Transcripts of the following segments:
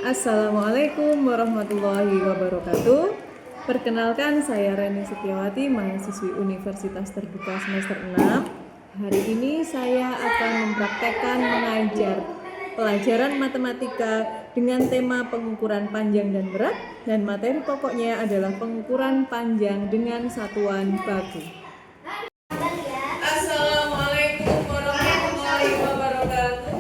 Assalamualaikum warahmatullahi wabarakatuh. Perkenalkan, saya Reni Setiawati, mahasiswi Universitas Terbuka semester 6. Hari ini saya akan mempraktekkan mengajar pelajaran matematika dengan tema pengukuran panjang dan berat, dan materi pokoknya adalah pengukuran panjang dengan satuan baku. Assalamualaikum warahmatullahi wabarakatuh.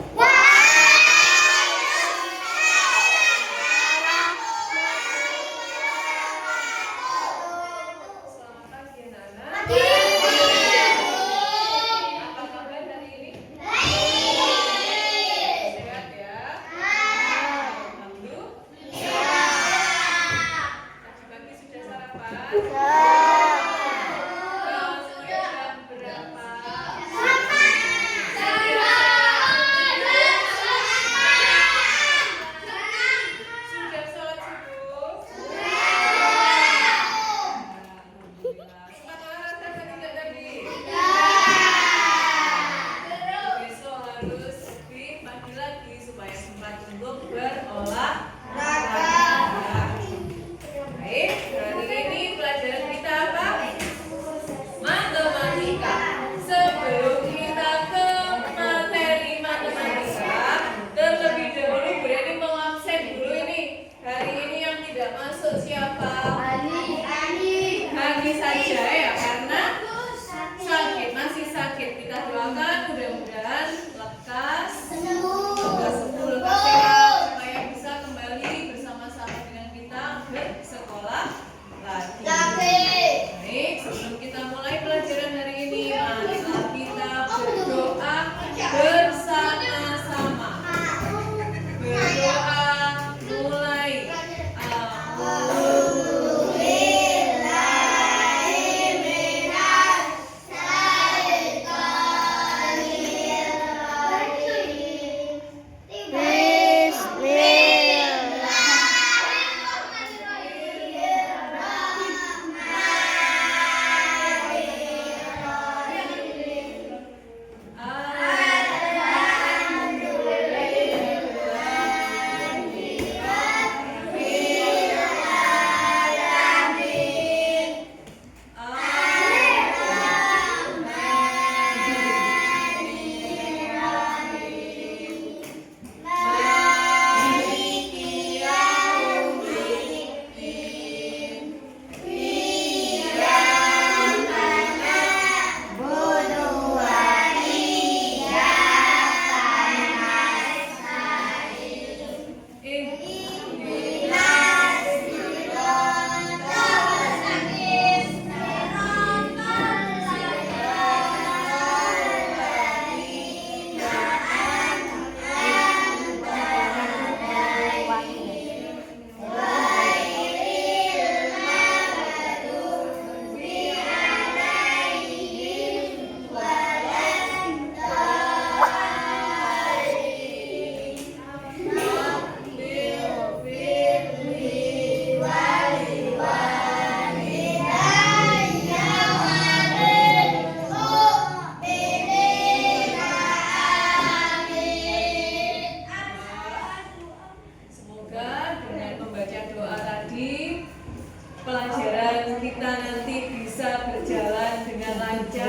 Pelajaran kita nanti bisa berjalan dengan lancar.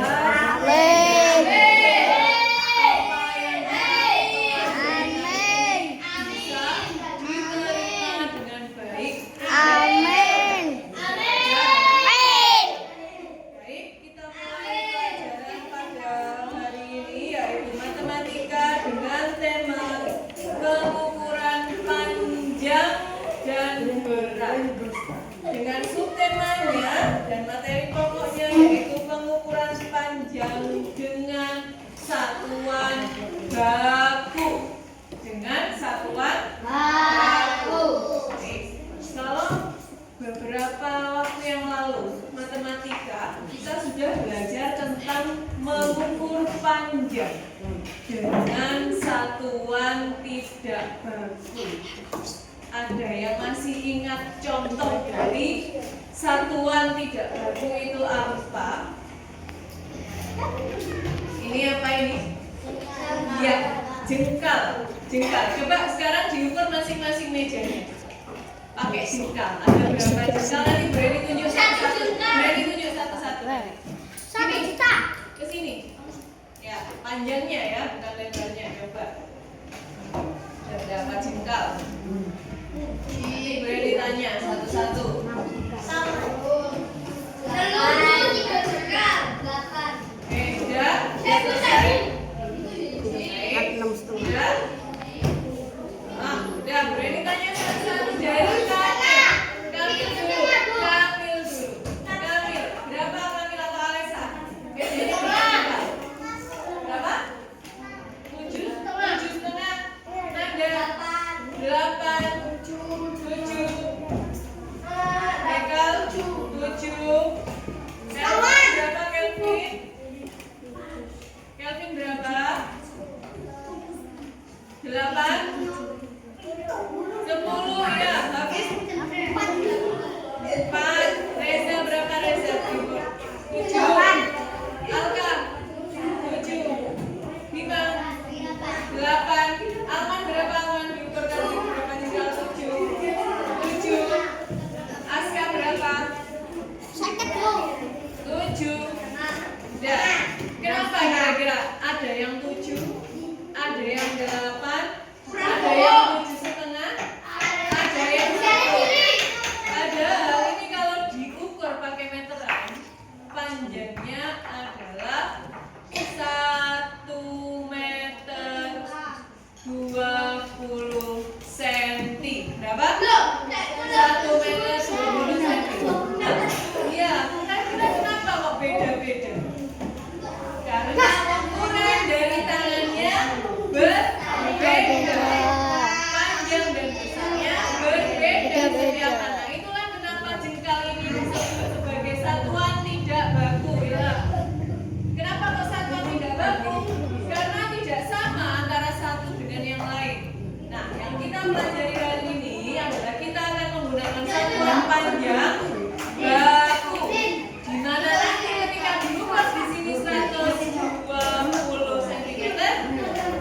Amin. Apa yang bisa diterima dengan baik. Amin. Baik, kita mulai pelajaran pada hari ini, yaitu matematika dengan tema pengukuran panjang dan berat, dengan subtemanya dan materi pokoknya yaitu pengukuran panjang dengan satuan baku. Kalau beberapa waktu yang lalu matematika kita sudah belajar tentang mengukur panjang dengan satuan tidak baku. Ada yang masih ingat contoh dari satuan tidak baku itu apa? Ini apa ini? Ya, jengkal. Jengkal. Coba sekarang diukur masing-masing mejanya. Pakai jengkal. Ada berapa jengkal? Nanti Brady tunjuk satu-satu. Brady tunjuk satu-satu. Sini. Ke sini. Ya, panjangnya ya, bukan lebarnya. Coba. Ada berapa jengkal? Brady tanya satu-satu. Udah, Brady tanya satu-satu dari kakek. Kamil dulu. Kamil, berapa Kamil atau Alesa? Biasanya berapa? Berapa? 7,5. Nada 8. 7. Michael 7. Kelvin berapa Kelvin? Kelvin berapa? 8. 10 ya, habis 4. Reza berapa Reza? 7. Alka 7. Bima 8. Alman berapa Alman? Diukur kali berapa jengkal? 7. Aska berapa? 7. Udah. Kenapa kira-kira? Ada yang 7, ada yang 8, ada yang 7,5, ada yang 1. Ada. Ini kalau diukur pakai meteran, panjangnya adalah 1 meter 20 cm. Berapa? 1 meter 20 cm. Iya, kira-kira kenapa kok beda-beda? Karena ukuran dari tangannya berbeda, panjang dan besarnya berbeda setiap anak. Itulah kenapa jengkal ini disebut sebagai satuan tidak baku ya. Kenapa kok satuan tidak baku? Karena tidak sama antara satu dengan yang lain. Nah, yang kita pelajari hari ini adalah kita akan menggunakan satuan panjang baku. Di mana nanti ketika diukur di sini 120 cm,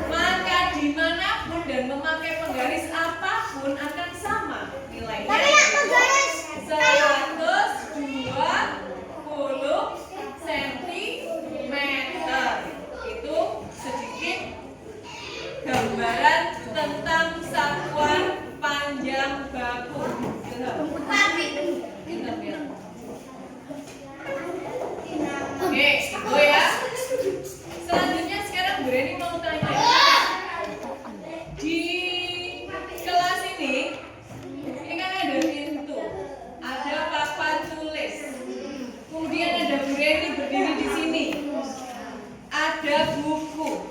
maka dimanapun dan memakai penggaris apapun akan sama nilainya. 120 cm. Itu sedikit gambaran tentang satuan panjang baku. Oke, itu ya. Selanjutnya sekarang Bu Reni mau tanya. Di kelas ini kan ada pintu, ada papan tulis. Kemudian ada Bu Reni berdiri di sini. Ada buku.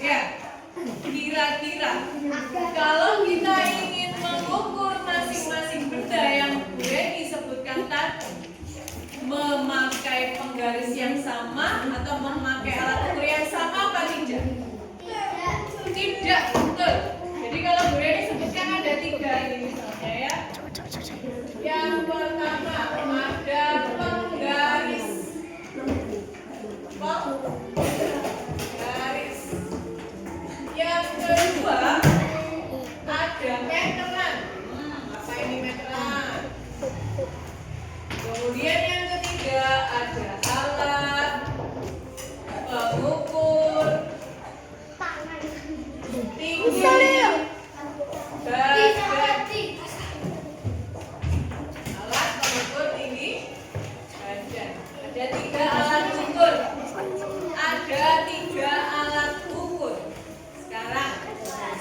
Ya. Kira-kira kalau kita ingin mengukur masing-masing benda yang Bu Reni sebutkan tadi, memakai penggaris yang sama atau memakai alat ukur yang sama apa tidak? Tidak, betul. Jadi kalau Bu Reni sebutkan ada 3 ini misalnya ya. Yang pertama ada penggaris. Penggaris. Yang kedua ada meteran. Apa ini meteran? Kemudian yang ketiga ada alat pengukur tinggi badan. Alat pengukur tinggi badan. Ada 3 alat ukur. Ada 3 alat ukur. Sekarang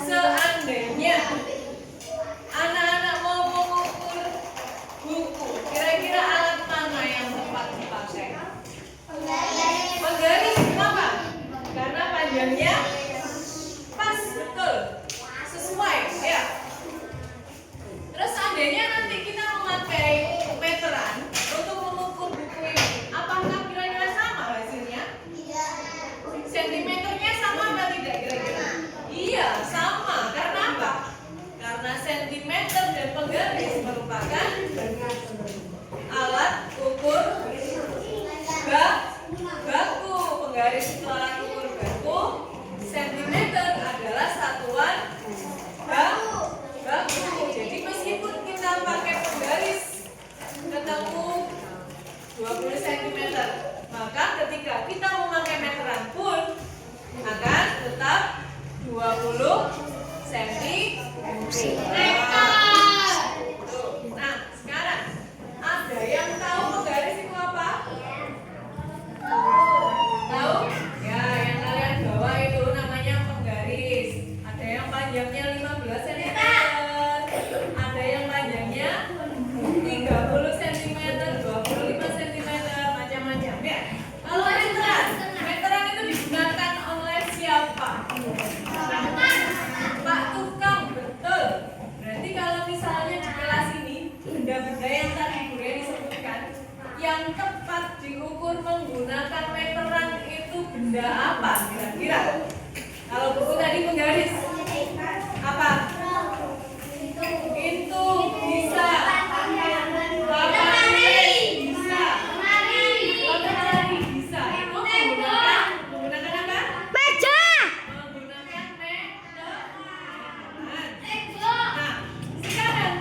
seandainya anak-anak mau mengukur buku, kira-kira alat mana yang tepat dipakai? Penggaris. Kenapa? Karena panjangnya pas, betul, sesuai ya. Terus seandainya nanti kita memakai meteran untuk mengukur buku ini, apakah kira-kira sama hasilnya? Sentimeternya sama apa tidak kira-kira? Iya, sama. Karena apa? Karena sentimeter dan penggaris merupakan alat ukur baku. Penggaris itu alat ukur baku. Sentimeter adalah satuan menggunakan meteran itu benda apa kira-kira? Kalau buku tadi menggaris apa? Itu bisa. Matahari bisa. Matahari bisa. Itu menggunakan apa? Meja. Menggunakan meteran. Nah, sekarang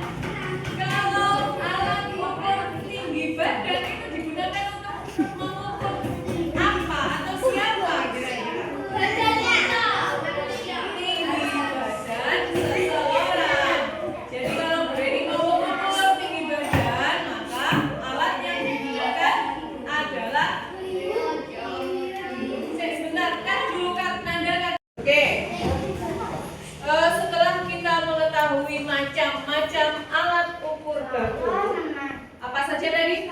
kalau alat ukur tinggi badan itu digunakan untuk mengukur apa atau siapa kira-kira? Tinggi badan seseorang. Jadi kalau Brady mau mengukur tinggi badan, maka alat yang digunakan adalah sebentar kan dulu kan Nanda kan. Oke. Setelah kita mengetahui macam-macam alat ukur baku, apa saja tadi?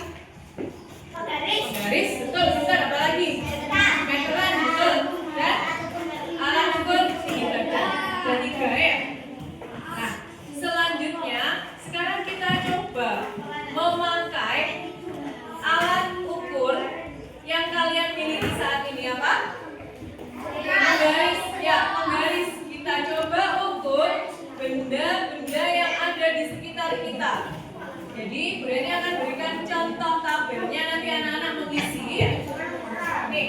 Garis, betul, betul. Apa lagi? Meteran, betul. Dan alat ukur tinggi badan. Ada 3 ya. Nah, selanjutnya sekarang kita coba memakai alat ukur yang kalian miliki saat ini apa? Menggaris, ya menggaris. Kita coba ukur benda-benda yang ada di sekitar kita. Jadi, Bu Reni akan berikan contoh tabelnya, nanti anak-anak mengisi. Nih.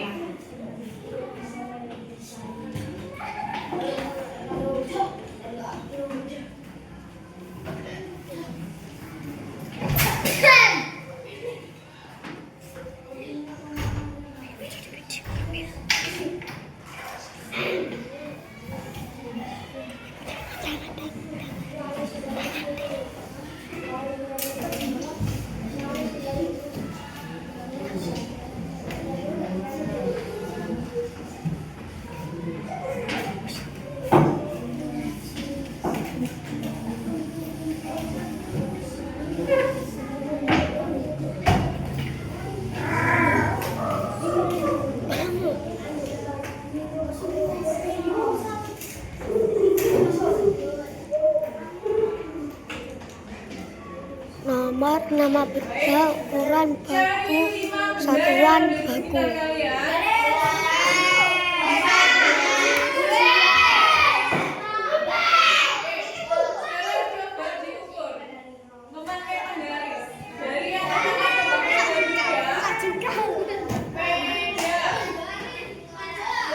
Nomor, nama benda, ukuran baku, satuan baku.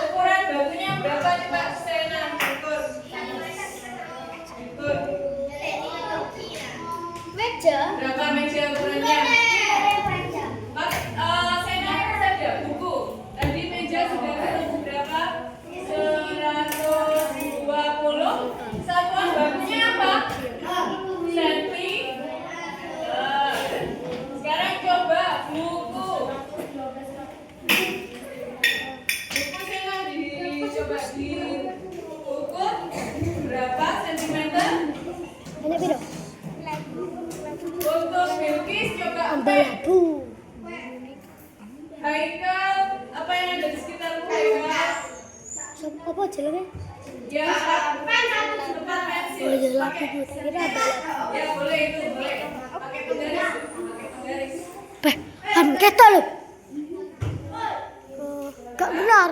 Ukuran bakunya berapa nih Mbak Sena? Ukur. Meja. Berapa meja ukurannya? Pak, Sena itu saja buku. Tadi meja sudah ketemu berapa? 120. Satuan bakunya apa? Senti. Sekarang coba buku. Buku Sena dicoba diukur berapa sentimeter? Ini biro. Untuk Bilkis coba Ambil labu. Haikal, apa yang ada di sekitar Haikal? Apa jalannya? Ya, tempat pensil. Oh ya labu, kira ada labu. Ya boleh itu, boleh. Pakai penggaris. Pakai penggaris. Kan kita loh. Gak benar.